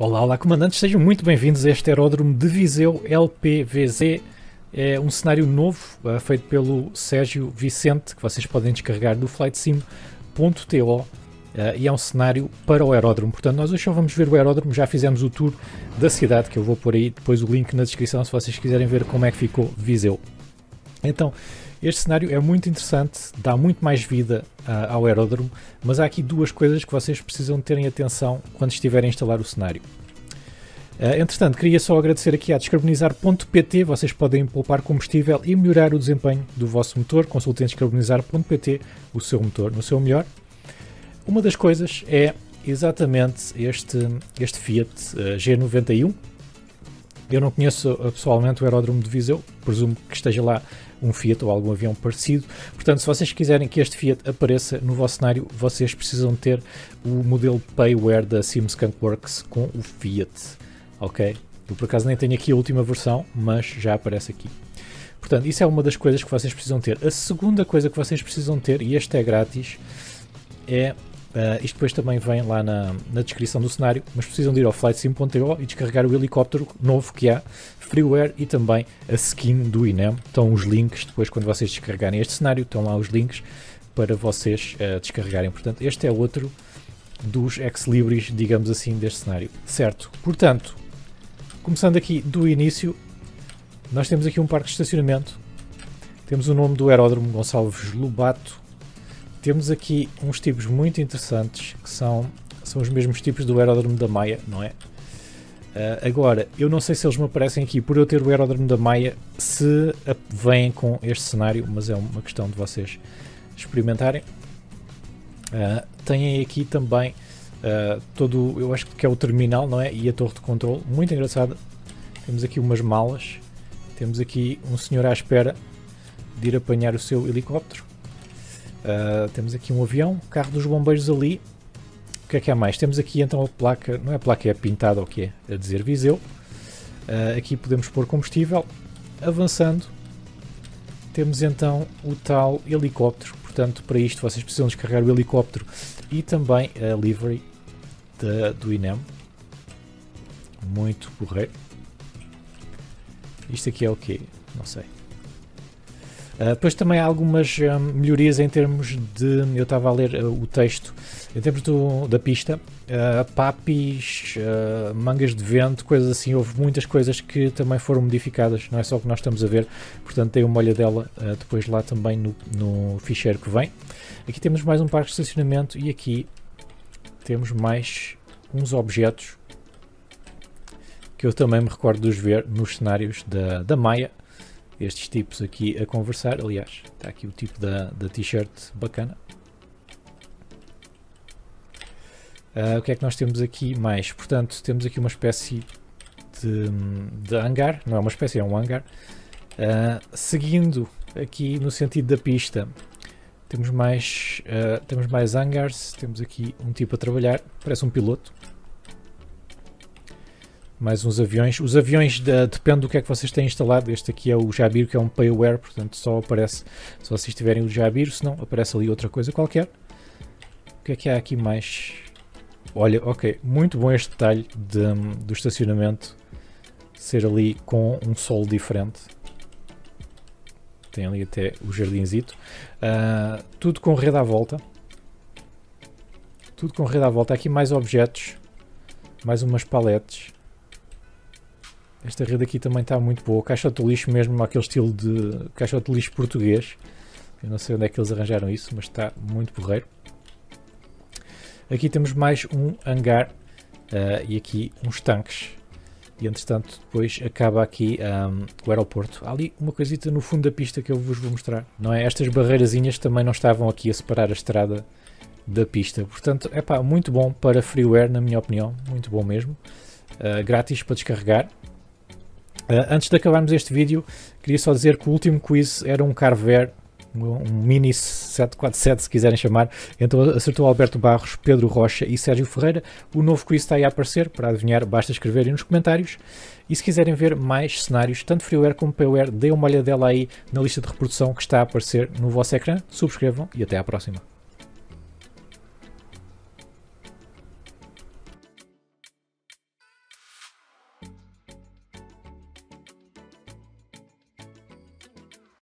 Olá, olá comandantes, sejam muito bem-vindos a este aeródromo de Viseu LPVZ. É um cenário novo, feito pelo Sérgio Vicente, que vocês podem descarregar do flightsim.to, e é um cenário para o aeródromo. Portanto, nós hoje só vamos ver o aeródromo, já fizemos o tour da cidade, que eu vou pôr aí depois o link na descrição se vocês quiserem ver como é que ficou Viseu. Então, este cenário é muito interessante, dá muito mais vida ao aeródromo, mas há aqui duas coisas que vocês precisam terem atenção quando estiverem a instalar o cenário. Entretanto, queria só agradecer aqui à descarbonizar.pt, vocês podem poupar combustível e melhorar o desempenho do vosso motor. Consultem descarbonizar.pt, o seu motor no seu melhor. Uma das coisas é exatamente este Fiat G91. Eu não conheço pessoalmente o aeródromo de Viseu, presumo que esteja lá um Fiat ou algum avião parecido. Portanto, se vocês quiserem que este Fiat apareça no vosso cenário, vocês precisam ter o modelo Payware da Simskunk Works com o Fiat. Ok? Eu por acaso nem tenho aqui a última versão, mas já aparece aqui. Portanto, isso é uma das coisas que vocês precisam ter. A segunda coisa que vocês precisam ter, e este é grátis, é... isto depois também vem lá na descrição do cenário, mas precisam de ir ao flightsim.to e descarregar o helicóptero novo que há, freeware e também a skin do INEM. Estão os links, depois quando vocês descarregarem este cenário, estão lá os links para vocês descarregarem. Portanto, este é outro dos ex-libris, digamos assim, deste cenário. Certo, portanto, começando aqui do início, nós temos aqui um parque de estacionamento, temos o nome do aeródromo Gonçalves Lobato. Temos aqui uns tipos muito interessantes, que são os mesmos tipos do aeródromo da Maia, não é? Agora, eu não sei se eles me aparecem aqui por eu ter o aeródromo da Maia, se vêm com este cenário, mas é uma questão de vocês experimentarem. Têm aqui também eu acho que é o terminal, não é? E a torre de controle, muito engraçada. Temos aqui umas malas, temos aqui um senhor à espera de ir apanhar o seu helicóptero. Temos aqui um avião, carro dos bombeiros ali. O que é que há mais? Temos aqui então a placa, não é a placa, é pintada, o que é? A dizer Viseu. Aqui podemos pôr combustível. Avançando, temos então o tal helicóptero. Portanto, para isto vocês precisam descarregar o helicóptero e também a livery do INEM. Muito porreiro. Isto aqui é o quê? Não sei. Depois também há algumas melhorias em termos de, eu estava a ler o texto, em termos da pista, papis, mangas de vento, coisas assim, houve muitas coisas que também foram modificadas, não é só o que nós estamos a ver, portanto tem uma olhadela depois lá também no ficheiro que vem. Aqui temos mais um parque de estacionamento e aqui temos mais uns objetos que eu também me recordo de os ver nos cenários da Maia. Estes tipos aqui a conversar, aliás, está aqui o tipo da t-shirt bacana. O que é que nós temos aqui mais? Portanto, temos aqui uma espécie de hangar, não é uma espécie, é um hangar. Seguindo aqui no sentido da pista, temos mais hangars, temos aqui um tipo a trabalhar, parece um piloto. Mais uns aviões. Os aviões depende do que é que vocês têm instalado. Este aqui é o Jabir, que é um Payware, portanto só aparece se vocês tiverem o Jabir, senão aparece ali outra coisa qualquer. O que é que há aqui mais? Olha, ok, muito bom este detalhe do estacionamento ser ali com um solo diferente. Tem ali até o jardinzito. Tudo com rede à volta. Tudo com rede à volta. Há aqui mais objetos, mais umas paletes. Esta rede aqui também está muito boa. Caixote de lixo mesmo, aquele estilo de caixote de lixo português. Eu não sei onde é que eles arranjaram isso, mas está muito porreiro. Aqui temos mais um hangar e aqui uns tanques. E entretanto depois acaba aqui o aeroporto. Há ali uma coisita no fundo da pista que eu vos vou mostrar. Não é? Estas barreirazinhas também não estavam aqui a separar a estrada da pista. Portanto, é pá, muito bom para freeware, na minha opinião. Muito bom mesmo. Grátis para descarregar. Antes de acabarmos este vídeo, queria só dizer que o último quiz era um Carver, um Mini 747 se quiserem chamar, então acertou Alberto Barros, Pedro Rocha e Sérgio Ferreira. O novo quiz está aí a aparecer, para adivinhar basta escreverem nos comentários. E se quiserem ver mais cenários, tanto freeware como payware, deem uma olhadela aí na lista de reprodução que está a aparecer no vosso ecrã, subscrevam e até à próxima.